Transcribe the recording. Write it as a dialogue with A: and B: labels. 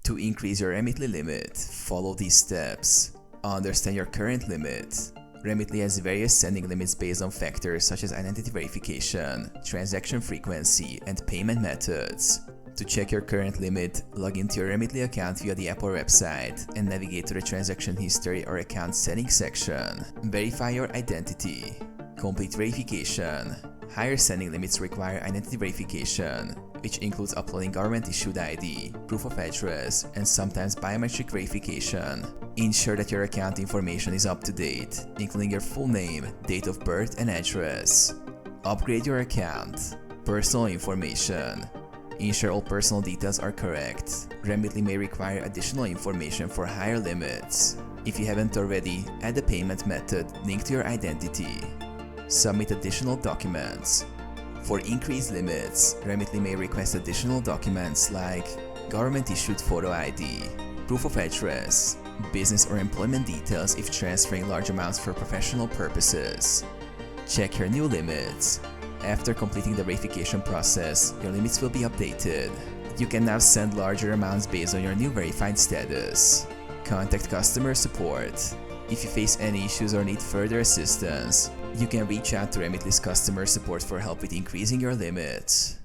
A: To increase your Remitly limit, follow these steps. Understand your current limit. Remitly has various sending limits based on factors such as identity verification, transaction frequency, and payment methods. To check your current limit, log into your Remitly account via the app or website and navigate to the transaction history or account settings section. Verify your identity. Complete verification. Higher sending limits require identity verification, which includes uploading government-issued ID, proof of address, and sometimes biometric verification. Ensure that your account information is up to date, including your full name, date of birth, and address. Upgrade your account. Personal information. Ensure all personal details are correct. Remitly may require additional information for higher limits. If you haven't already, add a payment method linked to your identity. Submit additional documents. For increased limits, Remitly may request additional documents like government-issued photo ID, proof of address, business or employment details if transferring large amounts for professional purposes. Check your new limits. After completing the verification process, your limits will be updated. You can now send larger amounts based on your new verified status. Contact customer support. If you face any issues or need further assistance, you can reach out to Remitly's customer support for help with increasing your limits.